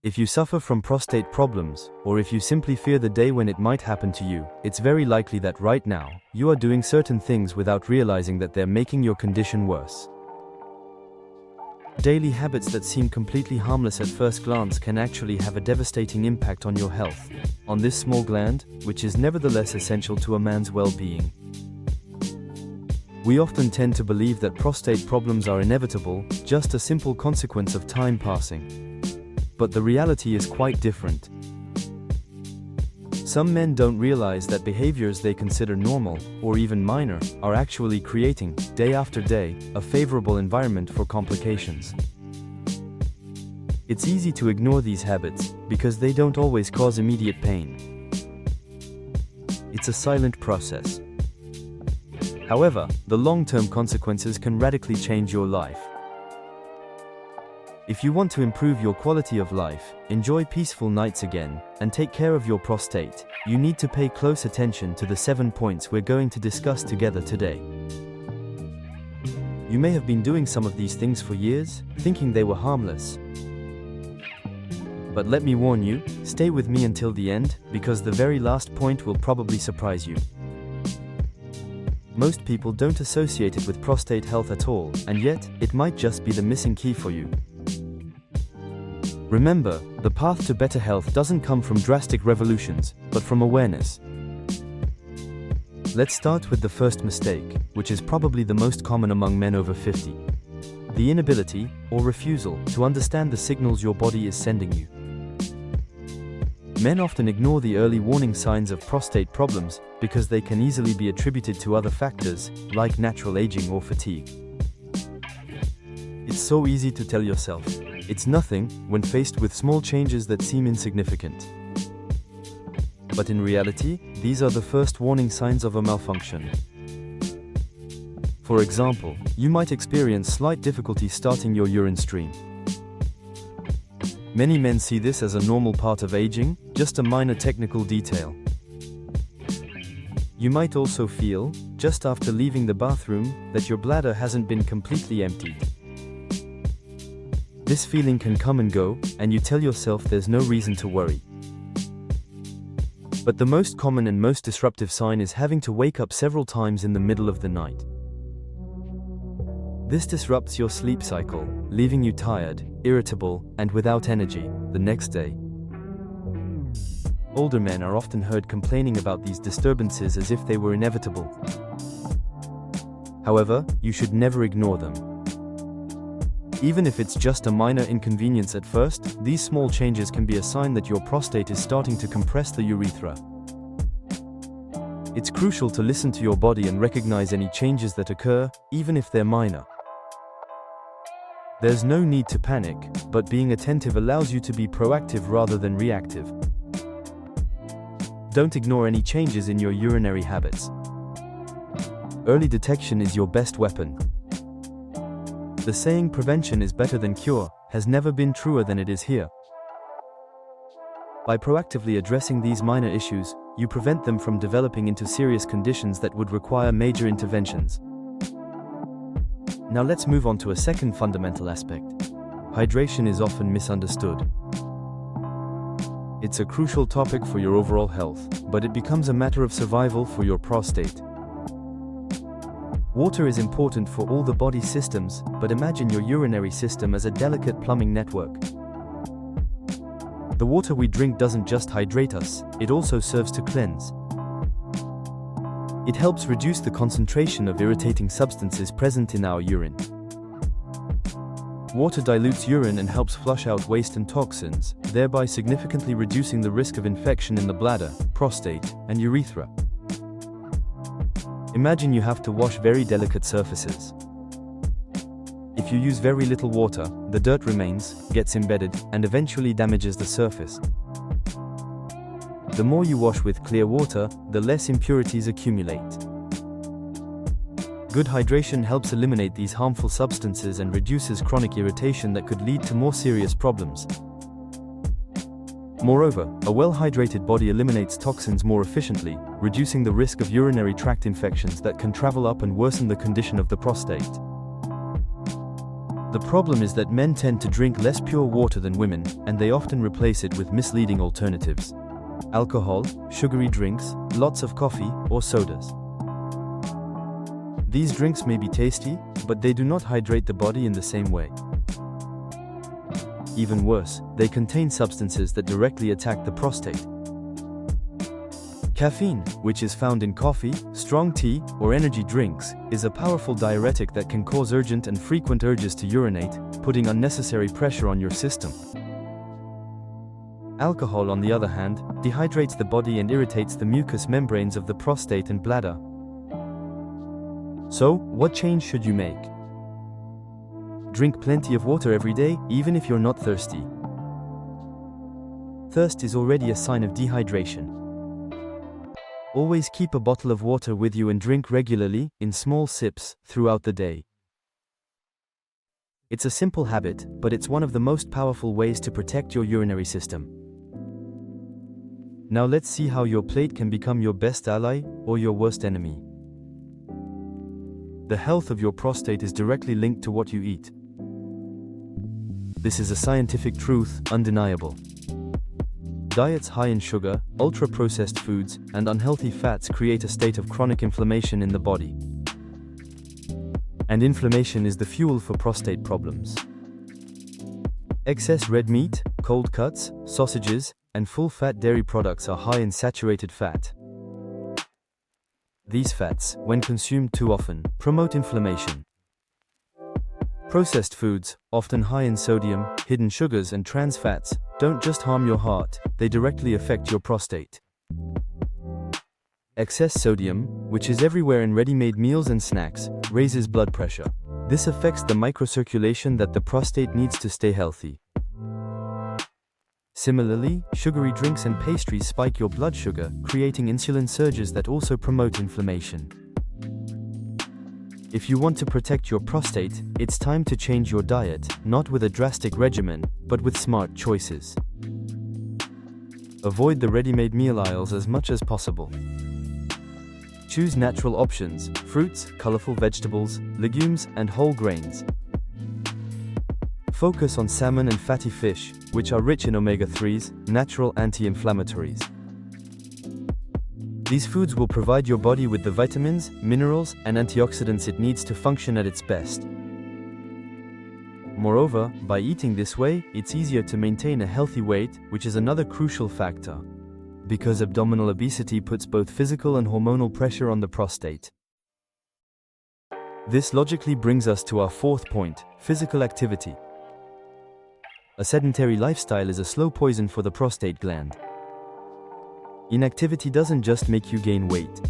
If you suffer from prostate problems, or if you simply fear the day when it might happen to you, it's very likely that right now, you are doing certain things without realizing that they're making your condition worse. Daily habits that seem completely harmless at first glance can actually have a devastating impact on your health, on this small gland, which is nevertheless essential to a man's well-being. We often tend to believe that prostate problems are inevitable, just a simple consequence of time passing. But the reality is quite different. Some men don't realize that behaviors they consider normal, or even minor, are actually creating, day after day, a favorable environment for complications. It's easy to ignore these habits, because they don't always cause immediate pain. It's a silent process. However, the long-term consequences can radically change your life. If you want to improve your quality of life, enjoy peaceful nights again, and take care of your prostate, you need to pay close attention to the 7 points we're going to discuss together today. You may have been doing some of these things for years, thinking they were harmless. But let me warn you, stay with me until the end, because the very last point will probably surprise you. Most people don't associate it with prostate health at all, and yet, it might just be the missing key for you. Remember, the path to better health doesn't come from drastic revolutions, but from awareness. Let's start with the first mistake, which is probably the most common among men over 50. The inability, or refusal, to understand the signals your body is sending you. Men often ignore the early warning signs of prostate problems because they can easily be attributed to other factors, like natural aging or fatigue. It's so easy to tell yourself, it's nothing, when faced with small changes that seem insignificant. But in reality, these are the first warning signs of a malfunction. For example, you might experience slight difficulty starting your urine stream. Many men see this as a normal part of aging, just a minor technical detail. You might also feel, just after leaving the bathroom, that your bladder hasn't been completely emptied. This feeling can come and go, and you tell yourself there's no reason to worry. But the most common and most disruptive sign is having to wake up several times in the middle of the night. This disrupts your sleep cycle, leaving you tired, irritable, and without energy the next day. Older men are often heard complaining about these disturbances as if they were inevitable. However, you should never ignore them. Even if it's just a minor inconvenience at first, these small changes can be a sign that your prostate is starting to compress the urethra. It's crucial to listen to your body and recognize any changes that occur, even if they're minor. There's no need to panic, but being attentive allows you to be proactive rather than reactive. Don't ignore any changes in your urinary habits. Early detection is your best weapon. The saying prevention is better than cure has never been truer than it is here. By proactively addressing these minor issues, you prevent them from developing into serious conditions that would require major interventions. Now let's move on to a second fundamental aspect. Hydration is often misunderstood. It's a crucial topic for your overall health, but it becomes a matter of survival for your prostate. Water is important for all the body systems, but imagine your urinary system as a delicate plumbing network. The water we drink doesn't just hydrate us, it also serves to cleanse. It helps reduce the concentration of irritating substances present in our urine. Water dilutes urine and helps flush out waste and toxins, thereby significantly reducing the risk of infection in the bladder, prostate, and urethra. Imagine you have to wash very delicate surfaces. If you use very little water, the dirt remains, gets embedded, and eventually damages the surface. The more you wash with clear water, the less impurities accumulate. Good hydration helps eliminate these harmful substances and reduces chronic irritation that could lead to more serious problems. Moreover, a well-hydrated body eliminates toxins more efficiently, reducing the risk of urinary tract infections that can travel up and worsen the condition of the prostate. The problem is that men tend to drink less pure water than women, and they often replace it with misleading alternatives. Alcohol, sugary drinks, lots of coffee, or sodas. These drinks may be tasty, but they do not hydrate the body in the same way. Even worse, they contain substances that directly attack the prostate. Caffeine, which is found in coffee, strong tea, or energy drinks, is a powerful diuretic that can cause urgent and frequent urges to urinate, putting unnecessary pressure on your system. Alcohol, on the other hand, dehydrates the body and irritates the mucous membranes of the prostate and bladder. So, what change should you make? Drink plenty of water every day, even if you're not thirsty. Thirst is already a sign of dehydration. Always keep a bottle of water with you and drink regularly, in small sips, throughout the day. It's a simple habit, but it's one of the most powerful ways to protect your urinary system. Now let's see how your plate can become your best ally, or your worst enemy. The health of your prostate is directly linked to what you eat. This is a scientific truth, undeniable. Diets high in sugar, ultra-processed foods, and unhealthy fats create a state of chronic inflammation in the body. And inflammation is the fuel for prostate problems. Excess red meat, cold cuts, sausages, and full-fat dairy products are high in saturated fat. These fats, when consumed too often, promote inflammation. Processed foods, often high in sodium, hidden sugars, and trans fats, don't just harm your heart, they directly affect your prostate. Excess sodium, which is everywhere in ready-made meals and snacks, raises blood pressure. This affects the microcirculation that the prostate needs to stay healthy. Similarly, sugary drinks and pastries spike your blood sugar, creating insulin surges that also promote inflammation. If you want to protect your prostate, it's time to change your diet, not with a drastic regimen, but with smart choices. Avoid the ready-made meal aisles as much as possible. Choose natural options, fruits, colorful vegetables, legumes, and whole grains. Focus on salmon and fatty fish, which are rich in omega-3s, natural anti-inflammatories. These foods will provide your body with the vitamins, minerals, and antioxidants it needs to function at its best. Moreover, by eating this way, it's easier to maintain a healthy weight, which is another crucial factor, because abdominal obesity puts both physical and hormonal pressure on the prostate. This logically brings us to our fourth point, physical activity. A sedentary lifestyle is a slow poison for the prostate gland. Inactivity doesn't just make you gain weight.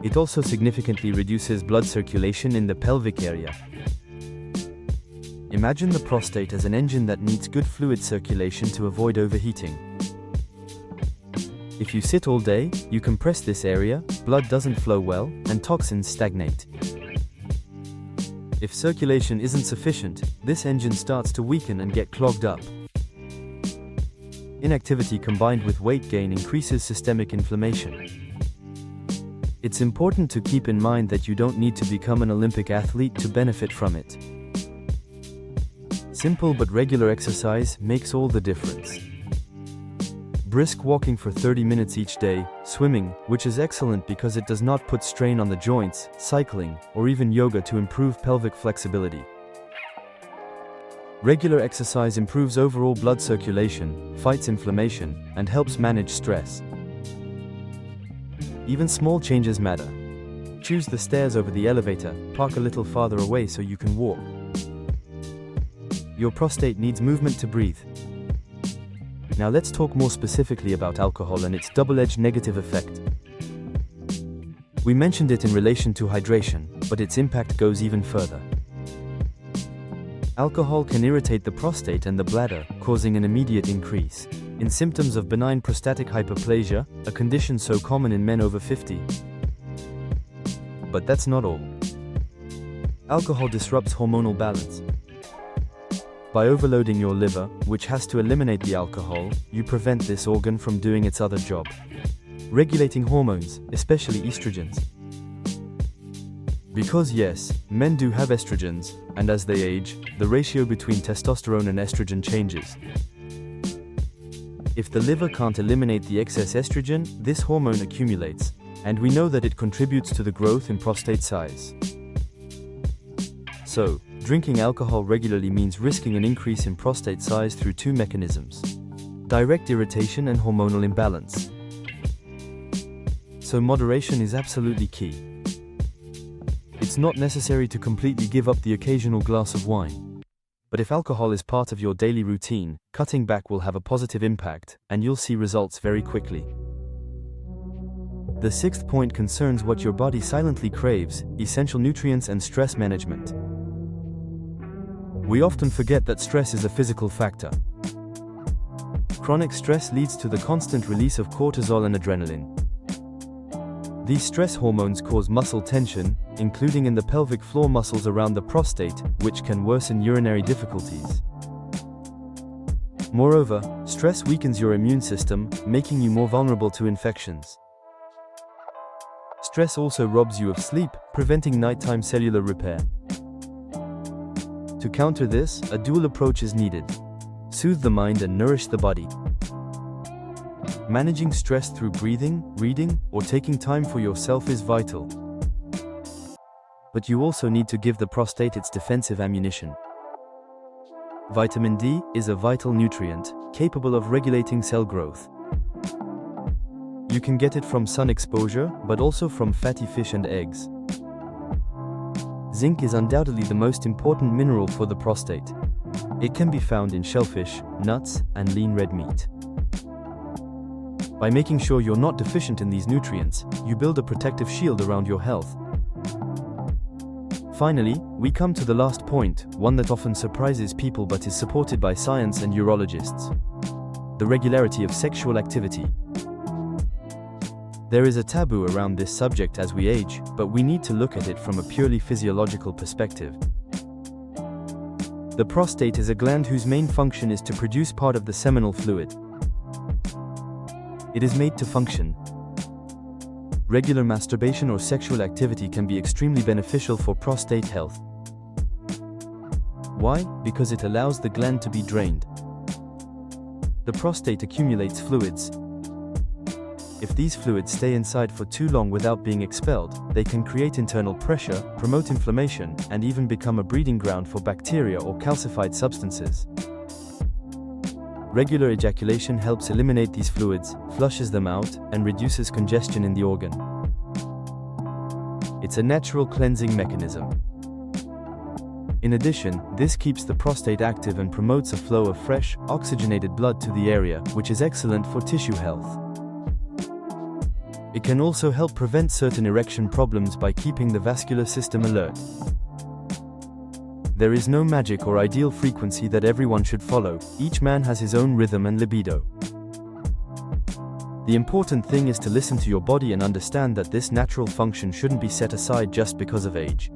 It also significantly reduces blood circulation in the pelvic area. Imagine the prostate as an engine that needs good fluid circulation to avoid overheating. If you sit all day, you compress this area, blood doesn't flow well, and toxins stagnate. If circulation isn't sufficient, this engine starts to weaken and get clogged up. Inactivity combined with weight gain increases systemic inflammation. It's important to keep in mind that you don't need to become an Olympic athlete to benefit from it. Simple but regular exercise makes all the difference. Brisk walking for 30 minutes each day, swimming, which is excellent because it does not put strain on the joints, cycling, or even yoga to improve pelvic flexibility. Regular exercise improves overall blood circulation, fights inflammation, and helps manage stress. Even small changes matter. Choose the stairs over the elevator, park a little farther away so you can walk. Your prostate needs movement to breathe. Now let's talk more specifically about alcohol and its double-edged negative effect. We mentioned it in relation to hydration, but its impact goes even further. Alcohol can irritate the prostate and the bladder, causing an immediate increase in symptoms of benign prostatic hyperplasia, a condition so common in men over 50. But that's not all. Alcohol disrupts hormonal balance. By overloading your liver, which has to eliminate the alcohol, you prevent this organ from doing its other job, regulating hormones, especially estrogens. Because yes, men do have estrogens, and as they age, the ratio between testosterone and estrogen changes. If the liver can't eliminate the excess estrogen, this hormone accumulates, and we know that it contributes to the growth in prostate size. So, drinking alcohol regularly means risking an increase in prostate size through two mechanisms: direct irritation and hormonal imbalance. So moderation is absolutely key. It's not necessary to completely give up the occasional glass of wine. But if alcohol is part of your daily routine, cutting back will have a positive impact, and you'll see results very quickly. The sixth point concerns what your body silently craves: essential nutrients and stress management. We often forget that stress is a physical factor. Chronic stress leads to the constant release of cortisol and adrenaline. These stress hormones cause muscle tension, including in the pelvic floor muscles around the prostate, which can worsen urinary difficulties. Moreover, stress weakens your immune system, making you more vulnerable to infections. Stress also robs you of sleep, preventing nighttime cellular repair. To counter this, a dual approach is needed: soothe the mind and nourish the body. Managing stress through breathing, reading, or taking time for yourself is vital. But you also need to give the prostate its defensive ammunition. Vitamin D is a vital nutrient, capable of regulating cell growth. You can get it from sun exposure, but also from fatty fish and eggs. Zinc is undoubtedly the most important mineral for the prostate. It can be found in shellfish, nuts, and lean red meat. By making sure you're not deficient in these nutrients, you build a protective shield around your health. Finally, we come to the last point, one that often surprises people but is supported by science and urologists: the regularity of sexual activity. There is a taboo around this subject as we age, but we need to look at it from a purely physiological perspective. The prostate is a gland whose main function is to produce part of the seminal fluid. It is made to function. Regular masturbation or sexual activity can be extremely beneficial for prostate health. Why? Because it allows the gland to be drained. The prostate accumulates fluids. If these fluids stay inside for too long without being expelled, they can create internal pressure, promote inflammation, and even become a breeding ground for bacteria or calcified substances. Regular ejaculation helps eliminate these fluids, flushes them out, and reduces congestion in the organ. It's a natural cleansing mechanism. In addition, this keeps the prostate active and promotes a flow of fresh, oxygenated blood to the area, which is excellent for tissue health. It can also help prevent certain erection problems by keeping the vascular system alert. There is no magic or ideal frequency that everyone should follow. Each man has his own rhythm and libido. The important thing is to listen to your body and understand that this natural function shouldn't be set aside just because of age.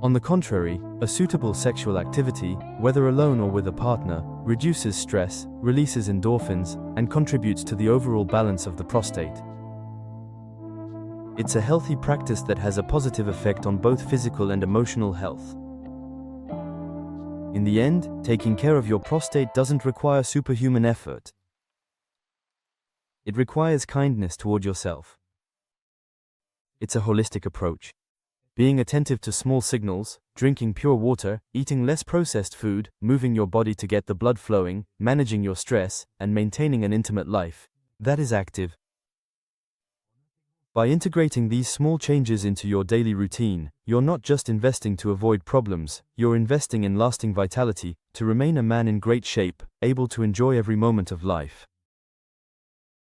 On the contrary, a suitable sexual activity, whether alone or with a partner, reduces stress, releases endorphins, and contributes to the overall balance of the prostate. It's a healthy practice that has a positive effect on both physical and emotional health. In the end, taking care of your prostate doesn't require superhuman effort. It requires kindness toward yourself. It's a holistic approach. Being attentive to small signals, drinking pure water, eating less processed food, moving your body to get the blood flowing, managing your stress, and maintaining an intimate life. That is active. By integrating these small changes into your daily routine, you're not just investing to avoid problems, you're investing in lasting vitality, to remain a man in great shape, able to enjoy every moment of life.